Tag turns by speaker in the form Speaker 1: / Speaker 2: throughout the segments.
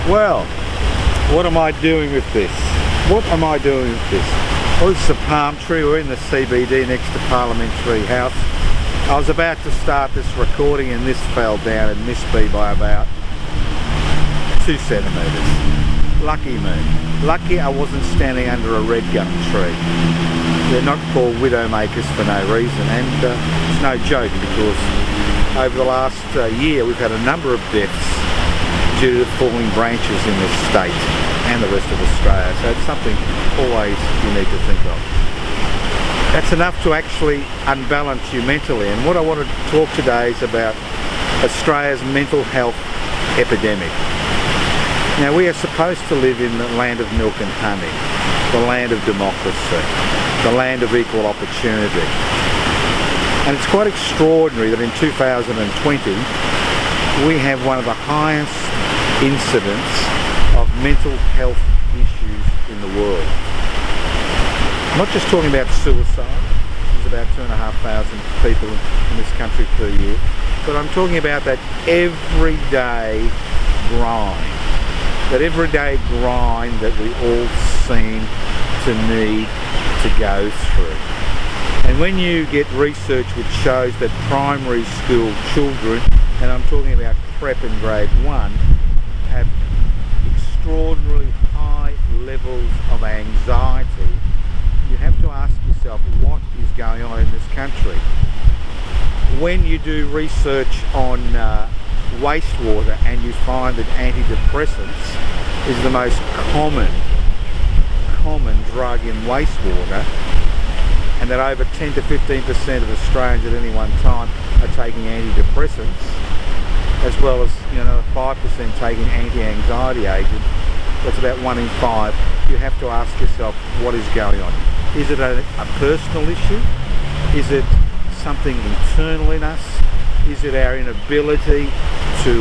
Speaker 1: Well, what am I doing with this? What am I doing with this? Well, this is a palm tree. We're in the CBD next to Parliamentary House. I was about to start this recording and this fell down and missed me by about 2 centimetres. Lucky me. Lucky I wasn't standing under a red gum tree. They're not called widowmakers for no reason, and it's no joke because over the last year we've had a number of deaths due to falling branches in this state and the rest of Australia, so it's something always you need to think of. That's enough to actually unbalance you mentally, and what I want to talk today is about Australia's mental health epidemic. Now, we are supposed to live in the land of milk and honey, the land of democracy, the land of equal opportunity, and it's quite extraordinary that in 2020 we have one of the highest incidents of mental health issues in the world. I'm not just talking about suicide, there's about 2,500 people in this country per year, but I'm talking about that everyday grind. That everyday grind that we all seem to need to go through. And when you get research which shows that primary school children, and I'm talking about prep and grade 1, have extraordinarily high levels of anxiety, you have to ask yourself what is going on in this country. When you do research on wastewater and you find that antidepressants is the most common drug in wastewater, and that over 10 to 15% of Australians at any one time are taking antidepressants, as well as 5% taking anti-anxiety agents, that's about 1 in 5. You have to ask yourself what is going on. Is it a personal issue? Is it something internal in us? Is it our inability to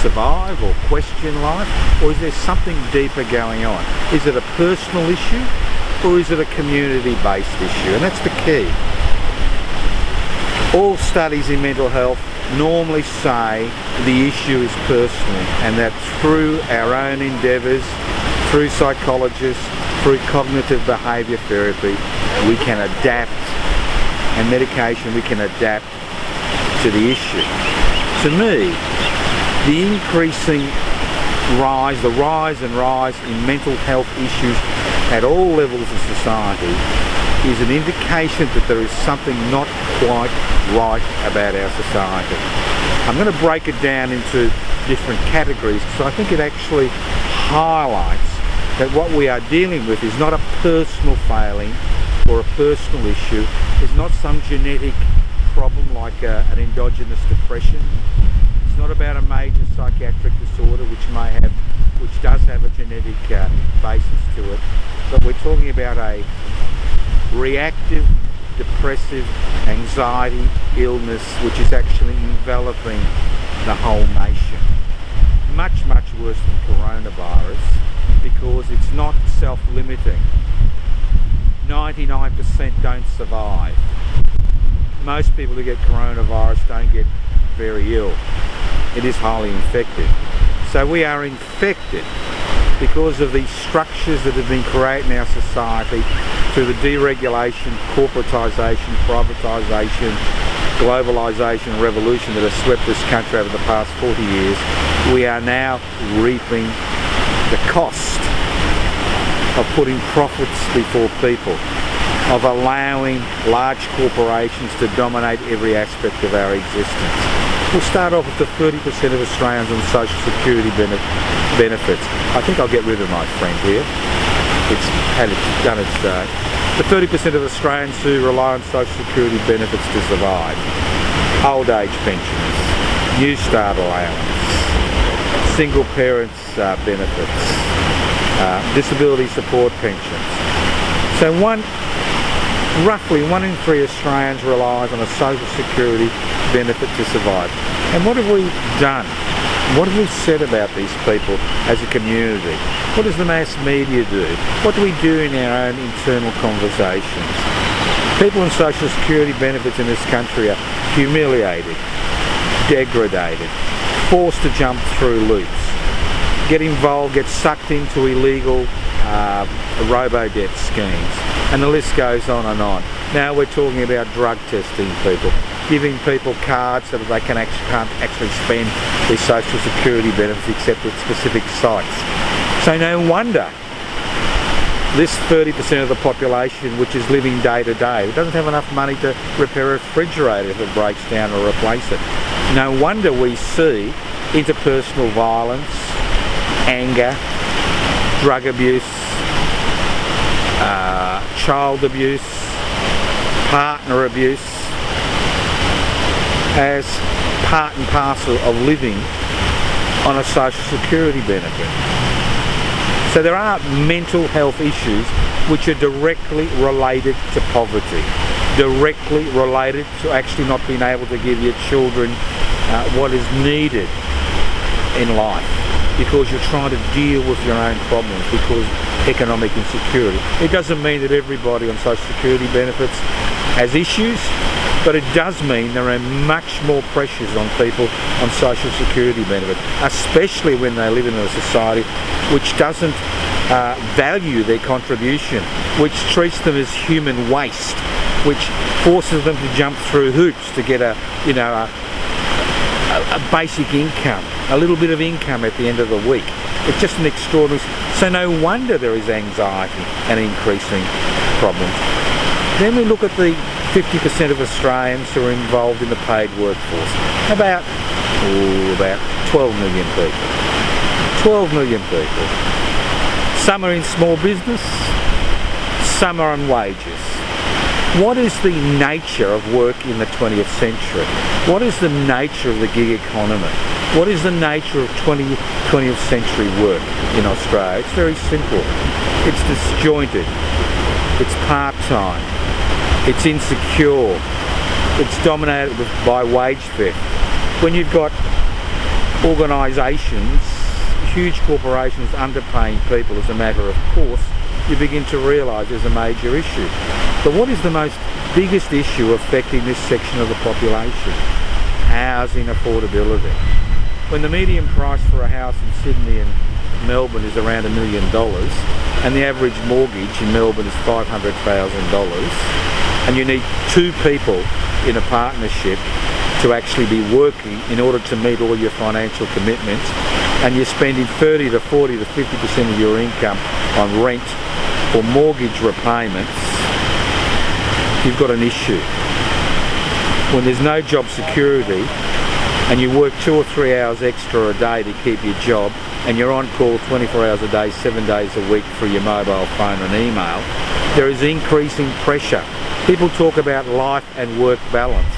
Speaker 1: survive or question life? Or is there something deeper going on? Is it a personal issue or is it a community-based issue? And that's the key. All studies in mental health normally say the issue is personal, and that through our own endeavours, through psychologists, through cognitive behaviour therapy, we can adapt, and medication we can adapt to the issue. To me, the increasing rise in mental health issues at all levels of society is an indication that there is something not quite right about our society. I'm going to break it down into different categories because I think it actually highlights that what we are dealing with is not a personal failing or a personal issue. It's not some genetic problem like an endogenous depression. It's not about a major psychiatric disorder which does have a genetic basis to it, but we're talking about a reactive, depressive, anxiety illness which is actually enveloping the whole nation. Much, much worse than coronavirus because it's not self-limiting. 99% don't survive. Most people who get coronavirus don't get very ill. It is highly infective. So we are infected because of these structures that have been created in our society through the deregulation, corporatisation, privatisation, globalisation, revolution that has swept this country over the past 40 years. We are now reaping the cost of putting profits before people, of allowing large corporations to dominate every aspect of our existence. We'll start off with the 30% of Australians on social security benefits. I think I'll get rid of my friend here. It's done its day. The 30% of Australians who rely on social security benefits to survive. Old age pensioners, New Start allowance, single parents benefits, disability support pensions. So roughly 1 in 3 Australians relies on a social security benefit to survive. And what have we done? What have we said about these people as a community? What does the mass media do? What do we do in our own internal conversations? People on social security benefits in this country are humiliated, degraded, forced to jump through loops, get involved, get sucked into illegal robo-debt schemes, and the list goes on and on. Now we're talking about drug testing people, giving people cards so that they can't actually spend their social security benefits except at specific sites. So no wonder this 30% of the population which is living day to day doesn't have enough money to repair a refrigerator if it breaks down or replace it. No wonder we see interpersonal violence, anger, drug abuse, child abuse, partner abuse as part and parcel of living on a social security benefit. So there are mental health issues which are directly related to poverty, directly related to actually not being able to give your children what is needed in life, because you're trying to deal with your own problems because economic insecurity. It doesn't mean that everybody on social security benefits has issues, but it does mean there are much more pressures on people on social security benefit, especially when they live in a society which doesn't value their contribution, which treats them as human waste, which forces them to jump through hoops to get a basic income, a little bit of income at the end of the week. It's just an extraordinary. So no wonder there is anxiety and increasing problems. Then we look at the 50% of Australians who are involved in the paid workforce. About 12 million people. 12 million people. Some are in small business, some are on wages. What is the nature of work in the 20th century? What is the nature of the gig economy? What is the nature of 20th century work in Australia? It's very simple. It's disjointed. It's part-time. It's insecure. It's dominated by wage theft. When you've got organisations, huge corporations underpaying people as a matter of course, you begin to realise there's a major issue. But what is the biggest issue affecting this section of the population? Housing affordability. When the median price for a house in Sydney and Melbourne is around $1 million, and the average mortgage in Melbourne is $500,000, and you need two people in a partnership to actually be working in order to meet all your financial commitments, and you're spending 30 to 40 to 50% of your income on rent or mortgage repayments, you've got an issue. When there's no job security and you work 2 or 3 hours extra a day to keep your job, and you're on call 24 hours a day, 7 days a week through your mobile phone and email, there is increasing pressure. People talk about life and work balance.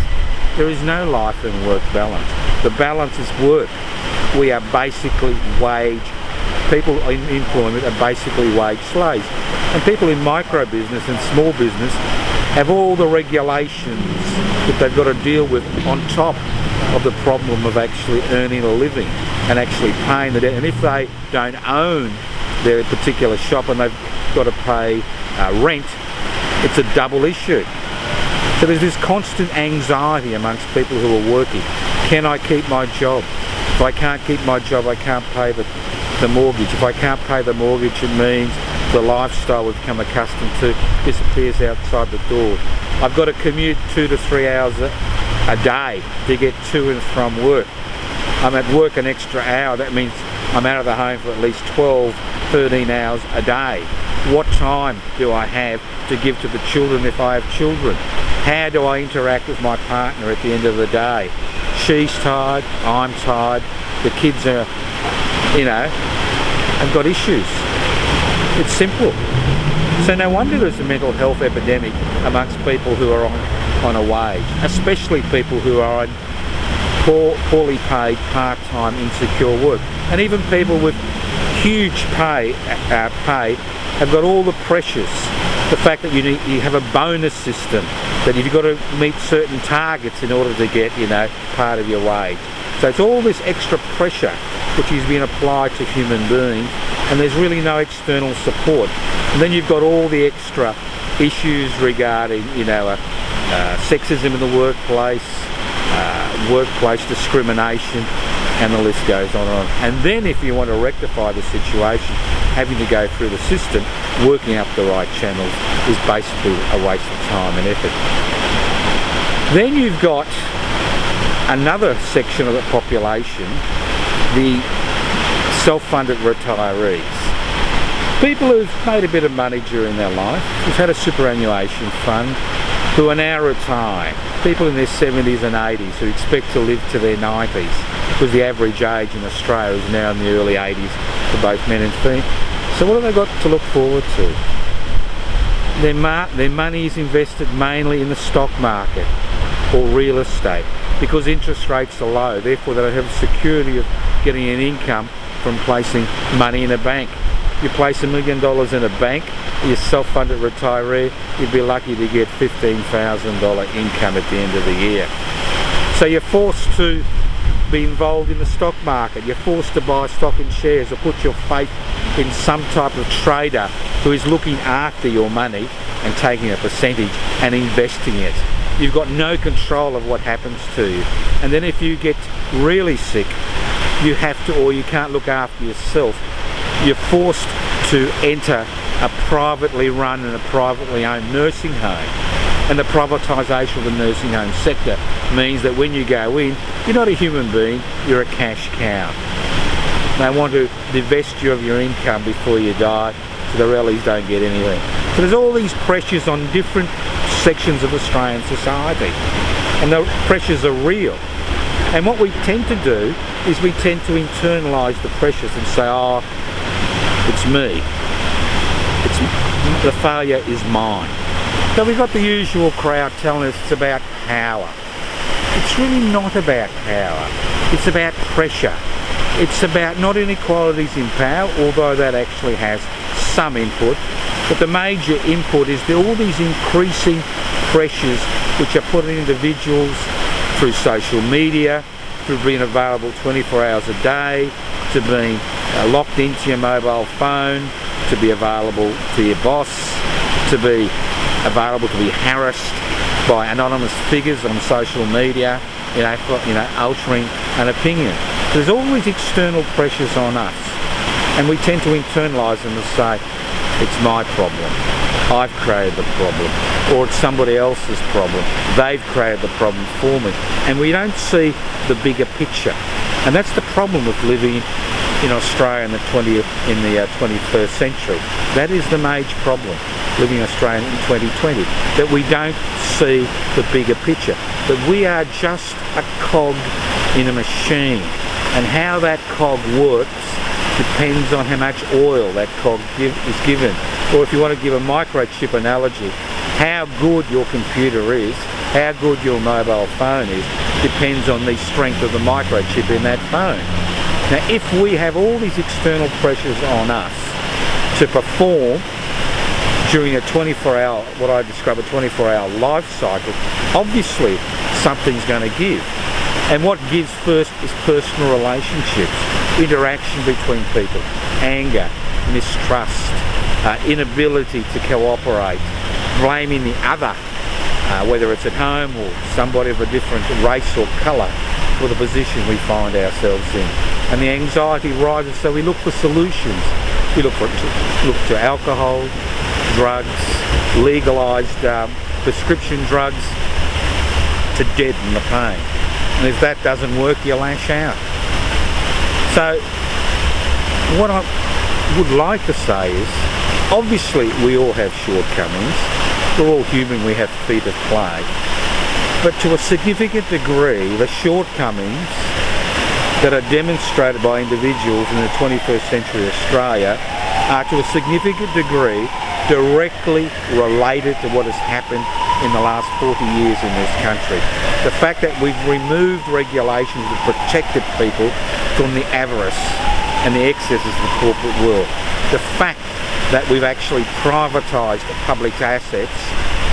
Speaker 1: There is no life and work balance. The balance is work. We are basically people in employment are basically wage slaves. And people in micro business and small business have all the regulations that they've got to deal with on top of the problem of actually earning a living and actually paying the debt. And if they don't own their particular shop and they've got to pay rent, it's a double issue. So there's this constant anxiety amongst people who are working. Can I keep my job? If I can't keep my job, I can't pay the mortgage. If I can't pay the mortgage, it means the lifestyle we've become accustomed to disappears outside the door. I've got to commute 2 to 3 hours a day to get to and from work. I'm at work an extra hour. That means I'm out of the home for at least 12, 13 hours a day. What time do I have to give to the children if I have children? How do I interact with my partner at the end of the day? She's tired, I'm tired, the kids are, have got issues. It's simple. So no wonder there's a mental health epidemic amongst people who are on a wage, especially people who are on poorly paid, part-time, insecure work. And even people with huge pay have got all the pressures. The fact that you have a bonus system, that you've got to meet certain targets in order to get, part of your wage. So it's all this extra pressure which is being applied to human beings, and there's really no external support. And then you've got all the extra issues regarding, sexism in the workplace, workplace discrimination, and the list goes on and on. And then if you want to rectify the situation, having to go through the system, working up the right channels is basically a waste of time and effort. Then you've got another section of the population, the self-funded retirees. People who've made a bit of money during their life, who've had a superannuation fund, who are now retired. People in their 70s and 80s who expect to live to their 90s, because the average age in Australia is now in the early 80s for both men and female. So what have they got to look forward to? Their money is invested mainly in the stock market or real estate, because interest rates are low, therefore they don't have the security of getting an income from placing money in a bank. You place $1 million in a bank, you're a self-funded retiree, you'd be lucky to get $15,000 income at the end of the year. So you're forced to be involved in the stock market, you're forced to buy stock and shares or put your faith in some type of trader who is looking after your money and taking a percentage and investing it. You've got no control of what happens to you. And then if you get really sick, you have to, or you can't look after yourself, you're forced to enter a privately run and a privately owned nursing home. And the privatisation of the nursing home sector means that when you go in, you're not a human being, you're a cash cow. They want to divest you of your income before you die, so the rallies don't get anywhere. So there's all these pressures on different sections of Australian society, and the pressures are real. And what we tend to do is we tend to internalise the pressures and say, oh, it's me. The failure is mine. So we've got the usual crowd telling us it's about power. It's really not about power. It's about pressure. It's about not inequalities in power, although that actually has some input. But the major input is all these increasing pressures which are put on individuals through social media, through being available 24 hours a day, to being locked into your mobile phone, to be available to your boss, to be available to be harassed by anonymous figures on social media, altering an opinion. There's all these external pressures on us, and we tend to internalise them and say, it's my problem, I've created the problem, or it's somebody else's problem, they've created the problem for me, and we don't see the bigger picture. And that's the problem with living in Australia in the 21st century. That is the major problem, living in Australia in 2020, that we don't see the bigger picture, that we are just a cog in a machine, and how that cog works depends on how much oil that cog is given. Or if you want to give a microchip analogy, how good your computer is, how good your mobile phone is, depends on the strength of the microchip in that phone. Now, if we have all these external pressures on us to perform during a 24-hour, what I describe a 24-hour life cycle, obviously something's going to give. And what gives first is personal relationships, interaction between people, anger, mistrust, inability to cooperate, blaming the other, whether it's at home or somebody of a different race or colour, for the position we find ourselves in. And the anxiety rises, so we look for solutions. We look to alcohol, drugs, legalised prescription drugs to deaden the pain. And if that doesn't work, you lash out. So what I would like to say is, obviously we all have shortcomings. We're all human, we have feet of clay. But to a significant degree, the shortcomings that are demonstrated by individuals in the 21st century Australia are to a significant degree directly related to what has happened in the last 40 years in this country. The fact that we've removed regulations that protected people from the avarice and the excesses of the corporate world. The fact that we've actually privatised public assets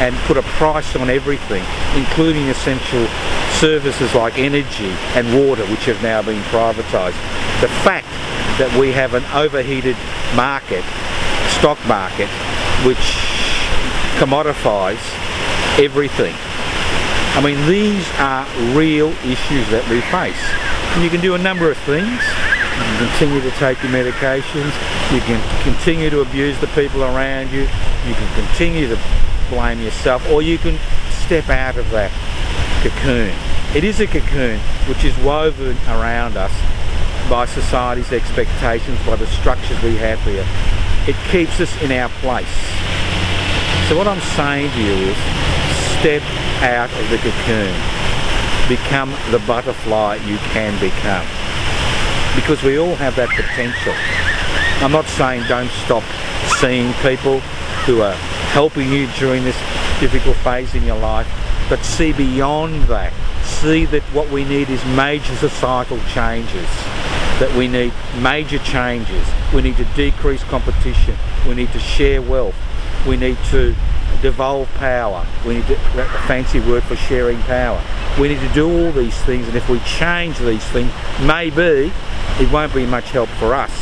Speaker 1: and put a price on everything, including essential services like energy and water, which have now been privatised. The fact that we have an overheated market, stock market, which commodifies everything. I mean, these are real issues that we face. You can do a number of things. You can continue to take your medications. You can continue to abuse the people around you. You can continue to blame yourself, or you can step out of that cocoon. It is a cocoon which is woven around us by society's expectations, by the structures we have here. It keeps us in our place. So what I'm saying to you is, step out of the cocoon. Become the butterfly you can become. Because we all have that potential. I'm not saying don't stop seeing people who are helping you during this difficult phase in your life, but see beyond that. See that what we need is major societal changes. That we need major changes. We need to decrease competition. We need to share wealth. We need to devolve power. We need to, a fancy word for sharing power. We need to do all these things, and if we change these things, maybe it won't be much help for us,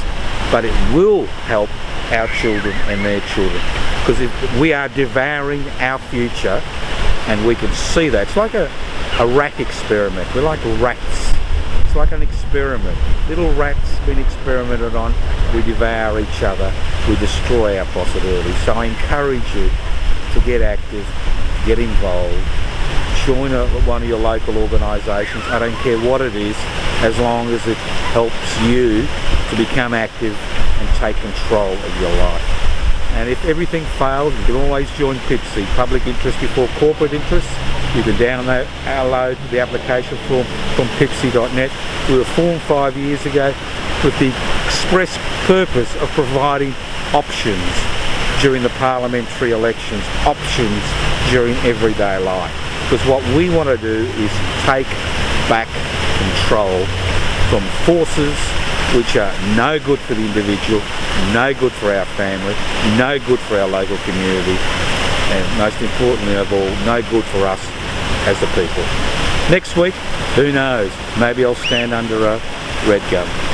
Speaker 1: but it will help our children and their children. Because if we are devouring our future, and we can see that. It's like a rat experiment. We're like rats. It's like an experiment. Little rats being experimented on. We devour each other. We destroy our possibilities. So I encourage you to get active, get involved, join one of your local organisations. I don't care what it is, as long as it helps you to become active and take control of your life. And if everything fails, you can always join PIPSI, Public Interest Before Corporate Interest. You can download the application form from pipsi.net. We were formed 5 years ago with the express purpose of providing options during the parliamentary elections, options during everyday life. Because what we want to do is take back control from forces which are no good for the individual, no good for our family, no good for our local community, and most importantly of all, no good for us as a people. Next week, who knows, maybe I'll stand under a red government.